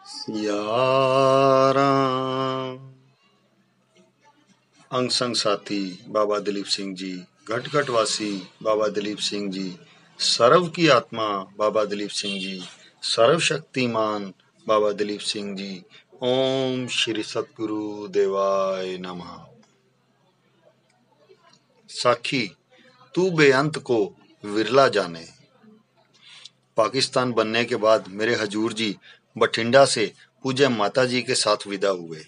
सिया राम। अंग संग साथी बाबा दिलीप सिंह जी, घट घट वासी बाबा दिलीप सिंह जी, सर्व की आत्मा बाबा दिलीप सिंह जी, सर्वशक्तिमान बाबा दिलीप सिंह जी। ओम श्री सतगुरु देवाय नमः। साखी तू बेअंत को विरला जाने। पाकिस्तान बनने के बाद मेरे हजूर जी बठिंडा से पूज्य माता जी के साथ विदा हुए।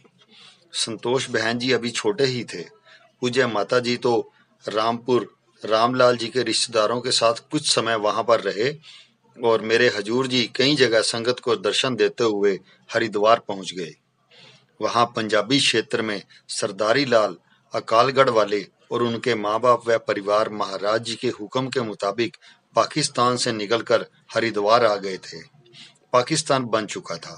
संतोष बहन जी अभी छोटे ही थे। पूज्य माता जी तो रामपुर रामलाल जी के रिश्तेदारों के साथ कुछ समय वहां पर रहे और मेरे हजूर जी कई जगह संगत को दर्शन देते हुए हरिद्वार पहुंच गए। वहां पंजाबी क्षेत्र में सरदारी लाल अकालगढ़ वाले और उनके माँ बाप व परिवार महाराज जी के हुक्म के मुताबिक पाकिस्तान से निकलकर हरिद्वार आ गए थे। पाकिस्तान बन चुका था।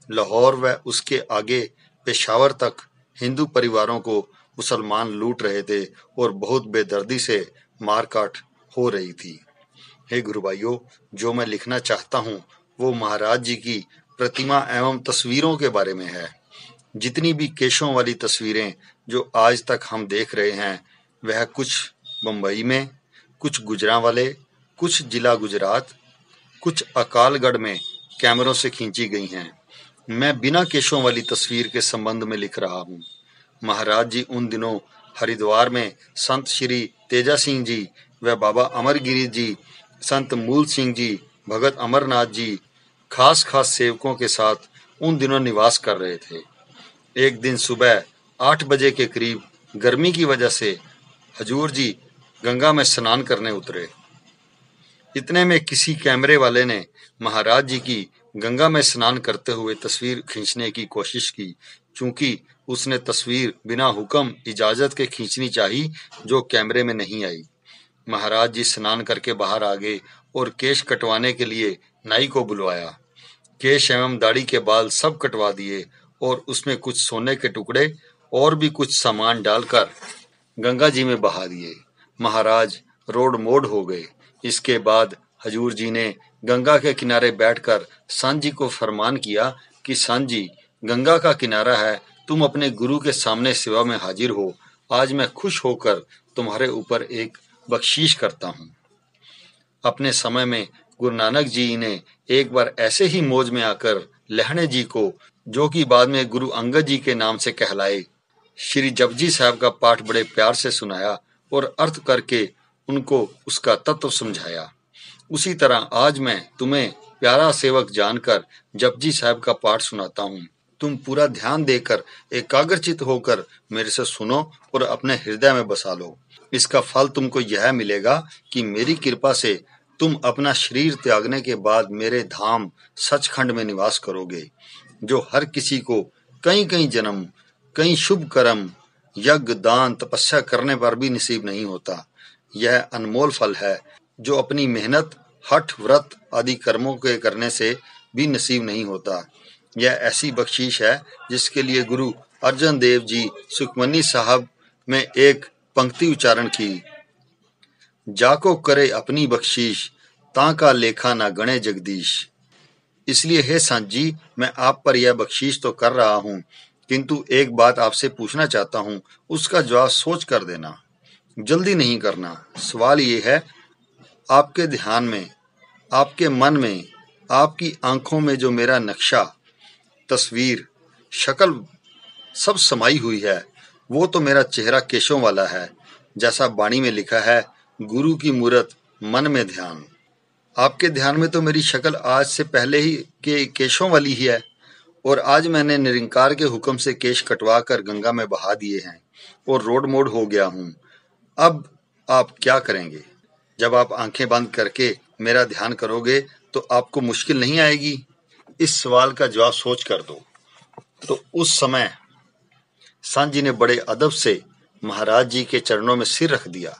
लाहौर व उसके आगे पेशावर तक हिंदू परिवारों को मुसलमान लूट रहे थे और बहुत बेदर्दी से मारकाट हो रही थी। हे गुरु भाइयों, जो मैं लिखना चाहता हूँ वो महाराज जी की प्रतिमा एवं तस्वीरों के बारे में है। जितनी भी केशों वाली तस्वीरें जो आज तक हम देख रहे हैं वह कुछ बंबई में, कुछ गुजरांवाले, कुछ जिला गुजरात, कुछ अकालगढ़ में कैमरों से खींची गई हैं। मैं बिना केशों वाली तस्वीर के संबंध में लिख रहा हूँ। महाराज जी उन दिनों हरिद्वार में संत श्री तेजा सिंह जी व बाबा अमरगिरी जी, संत मूल सिंह जी, भगत अमरनाथ जी, खास खास सेवकों के साथ उन दिनों निवास कर रहे थे। एक दिन सुबह 8 बजे के करीब गर्मी की वजह से हजूर जी गंगा में स्नान करने उतरे। इतने में किसी कैमरे वाले ने महाराज जी की गंगा में स्नान करते हुए तस्वीर खींचने की कोशिश की। चूंकि उसने तस्वीर बिना हुक्म इजाजत के खींचनी चाहिए जो कैमरे में नहीं आई। महाराज जी स्नान करके बाहर आ गए और केश कटवाने के लिए नाई को बुलवाया। केश एवं दाढ़ी के बाल सब कटवा दिए और उसमें कुछ सोने के टुकड़े और भी कुछ सामान डालकर गंगा जी में बहा दिए। महाराज रोड मोड हो गए। इसके बाद हजूर जी ने गंगा के किनारे बैठकर संत जी को फरमान किया कि संत जी, गंगा का किनारा है, तुम अपने गुरु के सामने सेवा में हाजिर हो। आज मैं खुश होकर तुम्हारे ऊपर एक बख्शीश करता हूँ। अपने समय में गुरु नानक जी ने एक बार ऐसे ही मौज में आकर लहणे जी को, जो कि बाद में गुरु अंगद जी के नाम से कहलाए, श्री जपजी साहब का पाठ बड़े प्यार से सुनाया और अर्थ करके उनको उसका तत्व समझाया। उसी तरह आज मैं तुम्हें प्यारा सेवक जानकर जपजी साहब का पाठ सुनाता हूँ। तुम पूरा ध्यान देकर एकाग्रचित होकर मेरे से सुनो और अपने हृदय में बसा लो। इसका फल तुमको यह मिलेगा कि मेरी कृपा से तुम अपना शरीर त्यागने के बाद मेरे धाम सचखंड में निवास करोगे, जो हर किसी को कई कई जन्म, कई शुभ कर्म, यज्ञ, दान, तपस्या करने पर भी नसीब नहीं होता। यह अनमोल फल है जो अपनी मेहनत, हठ, व्रत आदि कर्मों के करने से भी नसीब नहीं होता। यह ऐसी बख्शीश है जिसके लिए गुरु अर्जन देव जी सुखमनी साहब में एक पंक्ति उच्चारण की, जाको करे अपनी बख्शीश, ताका लेखा ना गणे जगदीश। इसलिए हे संत जी, मैं आप पर यह बख्शीश तो कर रहा हूँ, किंतु एक बात आपसे पूछना चाहता हूँ, उसका जवाब सोच कर देना, जल्दी नहीं करना। सवाल ये है, आपके ध्यान में, आपके मन में, आपकी आंखों में जो मेरा नक्शा, तस्वीर, शक्ल सब समाई हुई है, वो तो मेरा चेहरा केशों वाला है। जैसा बाणी में लिखा है, गुरु की मूरत मन में ध्यान। आपके ध्यान में तो मेरी शक्ल आज से पहले ही के केशों वाली ही है और आज मैंने निरंकार के हुक्म से केश कटवा कर गंगा में बहा दिए हैं और रोड मोड हो गया हूँ। अब आप क्या करेंगे? जब आप आंखें बंद करके मेरा ध्यान करोगे तो आपको मुश्किल नहीं आएगी? इस सवाल का जवाब सोच कर दो। तो उस समय संत जी ने बड़े अदब से महाराज जी के चरणों में सिर रख दिया।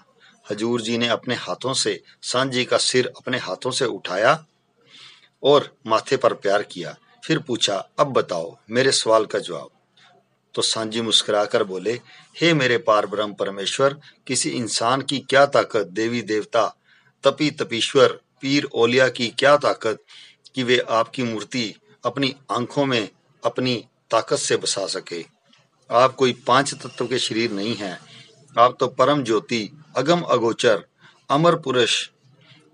हजूर जी ने अपने हाथों से संत जी का सिर अपने हाथों से उठाया और माथे पर प्यार किया। फिर पूछा, अब बताओ मेरे सवाल का जवाब। तो संत जी मुस्कुराकर बोले, हे मेरे पार ब्रह्म परमेश्वर, किसी इंसान की क्या ताकत, देवी देवता, तपी तपीश्वर, पीर औलिया की क्या ताकत कि वे आपकी मूर्ति अपनी आंखों में अपनी ताकत से बसा सके। आप कोई 5 तत्व के शरीर नहीं हैं, आप तो परम ज्योति, अगम अगोचर, अमर पुरुष,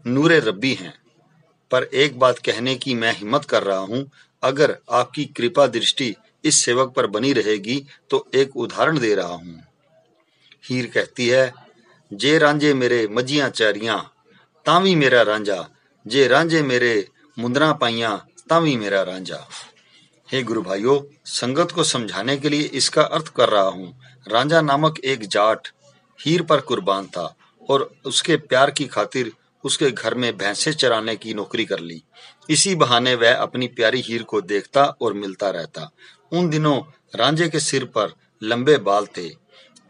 नूरे रब्बी हैं। पर एक बात कहने की मैं हिम्मत कर रहा हूं, अगर आपकी कृपा दृष्टि इस सेवक पर बनी रहेगी तो एक उदाहरण दे रहा हूं। हीर कहती है, जे रांझे मेरे मजियां चारियां तावी मेरा रांझा, जे रांझे मेरे मुंदरा पाइयां तावी मेरा रांझा। हे गुरु भाइयों, संगत को समझाने के लिए इसका अर्थ कर रहा हूं। रांझा नामक एक जाट हीर पर कुर्बान था और उसके प्यार की खातिर उसके घर में भैंसे चराने की नौकरी कर ली। इसी बहाने वह अपनी प्यारी हीर को देखता और मिलता रहता। उन दिनों रांझे के सिर पर लंबे बाल थे,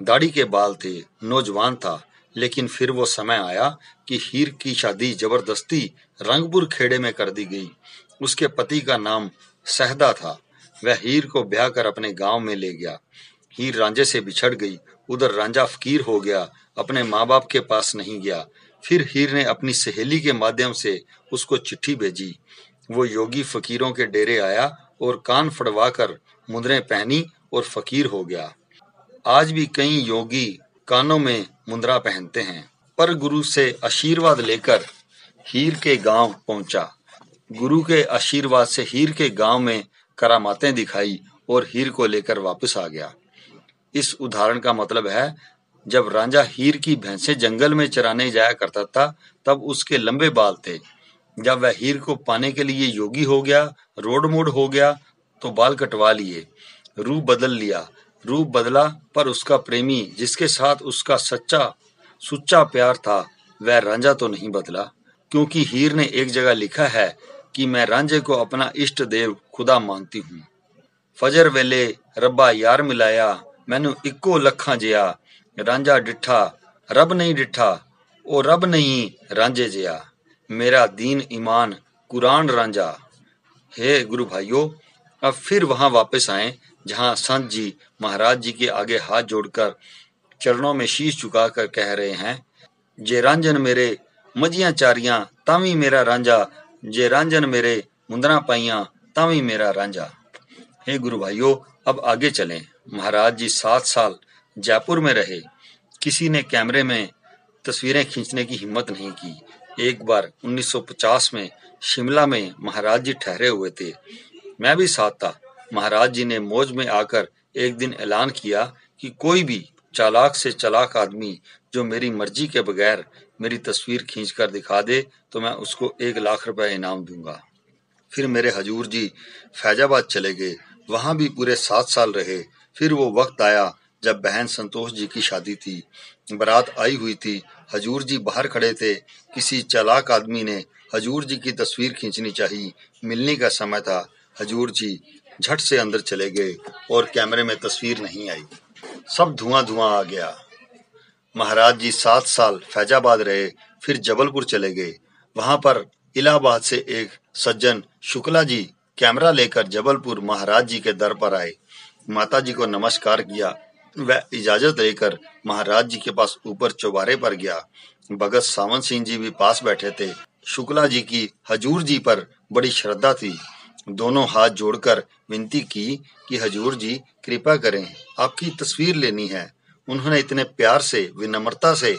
दाढ़ी के बाल थे, नौजवान था। लेकिन फिर वो समय आया कि हीर की शादी जबरदस्ती रंगपुर खेड़े में कर दी गई। उसके पति का नाम सहदा था। वह हीर को ब्याह कर अपने गांव में ले गया। हीर रांझे से बिछड़ गई। उधर रांझा फकीर हो गया, अपने माँ बाप के पास नहीं गया। फिर हीर ने अपनी सहेली के माध्यम से उसको चिट्ठी भेजी। वो योगी फकीरों के डेरे आया और कान फड़वा कर मुद्रें पहनी और फकीर हो गया। आज भी कई योगी कानों में मुद्रा पहनते हैं। पर गुरु से आशीर्वाद लेकर हीर के गांव पहुंचा। गुरु के आशीर्वाद से हीर के गांव में करामातें दिखाई और हीर को लेकर वापस आ गया। इस उदाहरण का मतलब है, जब रांझा हीर की भैंसें जंगल में चराने जाया करता था तब उसके लंबे बाल थे। जब वह हीर को पाने के लिए योगी हो गया, रोड मोड हो गया, तो बाल कटवा लिए, रूप बदल लिया। रूप बदला पर उसका प्रेमी, जिसके साथ उसका सच्चा सुच्चा प्यार था, वह रांझा तो नहीं बदला। क्योंकि हीर ने एक जगह लिखा है कि मैं रांझे को अपना इष्ट देव खुदा मानती हूँ। फजर वेले रब्बा यार मिलाया, मैनू इक्को लखा जिया, रांझा डिठा रब नहीं डिठा, ओ रब नहीं रांझे जिया, मेरा दीन ईमान कुरान रांझा। हे गुरु भाइयों, अब फिर वहां वापस आए जहां संत जी महाराज जी के आगे हाथ जोड़कर चरणों में शीश झुकाकर कह रहे हैं, जे रांझन मेरे मजियां चारियां तावी मेरा रांझा, जे रांझन मेरे मुंदरा पाइयां तावी मेरा रांझा। हे गुरु भाइयों, अब आगे चलें। महाराज जी 7 साल जयपुर में रहे। किसी ने कैमरे में तस्वीरें खींचने की हिम्मत नहीं की। एक बार 1950 में शिमला में महाराज जी ठहरे हुए थे। मैं भी साथ था। महाराज जी ने मौज में आकर एक दिन ऐलान किया कि कोई भी चालाक से चालाक आदमी जो मेरी मर्जी के बगैर मेरी तस्वीर खींचकर दिखा दे तो मैं उसको 1 लाख रुपए इनाम दूंगा। फिर मेरे हजूर जी फैजाबाद चले गए। वहां भी पूरे 7 साल रहे। फिर वो वक्त आया जब बहन संतोष जी की शादी थी। बारात आई हुई थी। हजूर जी बाहर खड़े थे। किसी चालाक आदमी ने हजूर जी की तस्वीर खींचनी चाहिए। मिलने का समय था। हजूर जी झट से अंदर चले गए और कैमरे में तस्वीर नहीं आई। सब धुआं धुआं आ गया। महाराज जी 7 साल फैजाबाद रहे। फिर जबलपुर चले गए। वहां पर इलाहाबाद से एक सज्जन शुक्ला जी कैमरा लेकर जबलपुर महाराज जी के दर पर आए। माता जी को नमस्कार किया। वह इजाजत लेकर महाराज जी के पास ऊपर चौबारे पर गया। भगत सावंत सिंह जी भी पास बैठे थे। शुक्ला जी की हजूर जी पर बड़ी श्रद्धा थी। दोनों हाथ जोड़कर विनती की कि हजूर जी कृपा करें, आपकी तस्वीर लेनी है। उन्होंने इतने प्यार से, विनम्रता से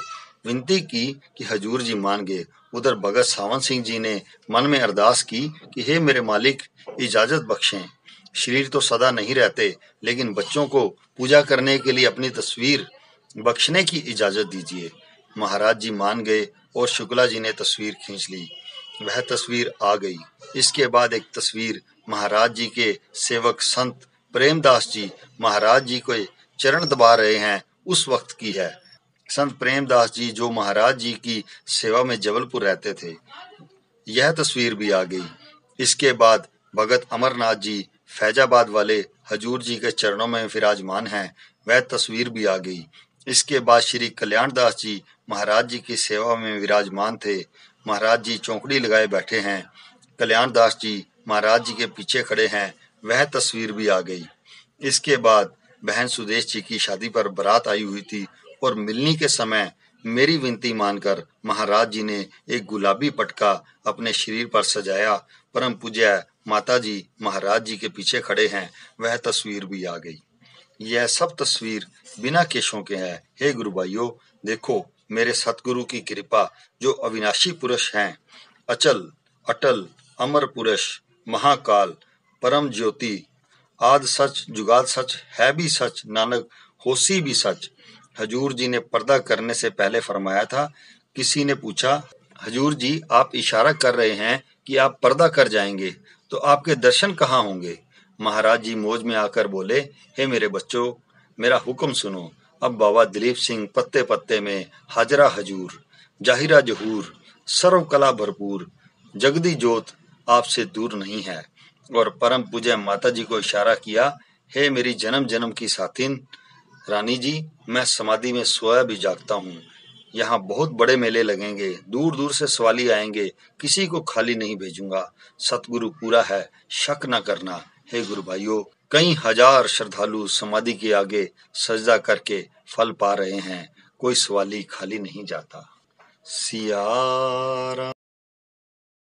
विनती की कि हजूर जी मान गए। उधर भगत सावंत सिंह जी ने मन में अरदास की कि हे मेरे मालिक, इजाजत बख्शें। शरीर तो सदा नहीं रहते, लेकिन बच्चों को पूजा करने के लिए अपनी तस्वीर बख्शने की इजाजत दीजिए। महाराज जी मान गए और शुक्ला जी ने तस्वीर खींच ली। वह तस्वीर आ गई। इसके बाद एक तस्वीर महाराज जी के सेवक संत प्रेमदास जी महाराज जी को चरण दबा रहे हैं, उस वक्त की है। संत प्रेमदास जी जो महाराज जी की सेवा में जबलपुर रहते थे। यह तस्वीर भी आ गई। इसके बाद भगत अमरनाथ जी फैजाबाद वाले हजूर जी के चरणों में विराजमान हैं, वह तस्वीर भी आ गई। इसके बाद श्री कल्याणदास जी महाराज जी की सेवा में विराजमान थे। महाराज जी चौकड़ी लगाए बैठे हैं। कल्याणदास जी महाराज जी के पीछे खड़े हैं, वह तस्वीर भी आ गई। इसके बाद बहन सुदेश जी की शादी पर बारात आई हुई थी और मिलनी के समय मेरी विनती मानकर महाराज जी ने एक गुलाबी पटका अपने शरीर पर सजाया। परम पूज्य माताजी महाराज जी के पीछे खड़े हैं, वह तस्वीर भी आ गई। यह सब तस्वीर बिना केशों के है। हे गुरु भाइयों, देखो मेरे सतगुरु की कृपा, जो अविनाशी पुरुष हैं, अचल अटल अमर पुरुष, महाकाल परम ज्योति, आद सच जुगाद सच, है भी सच नानक होसी भी सच। हजूर जी ने पर्दा करने से पहले फरमाया था। किसी ने पूछा, हजूर जी आप इशारा कर रहे हैं कि आप पर्दा कर जाएंगे, तो आपके दर्शन कहाँ होंगे? महाराज जी मौज में आकर बोले, हे मेरे बच्चों, मेरा हुक्म सुनो। अब बाबा दिलीप सिंह पत्ते पत्ते में, हाजरा हजूर, जाहिरा जहूर, सर्व कला भरपूर, जगदी जोत आपसे दूर नहीं है। और परम पूज्य माता जी को इशारा किया, हे मेरी जन्म जन्म की साथिन रानी जी, मैं समाधि में सोया भी जागता हूँ। यहाँ बहुत बड़े मेले लगेंगे, दूर दूर से सवाली आएंगे, किसी को खाली नहीं भेजूंगा। सतगुरु पूरा है, शक न करना। हे गुरु भाइयों, कई हजार श्रद्धालु समाधि के आगे सजदा करके फल पा रहे हैं, कोई सवाली खाली नहीं जाता। सिया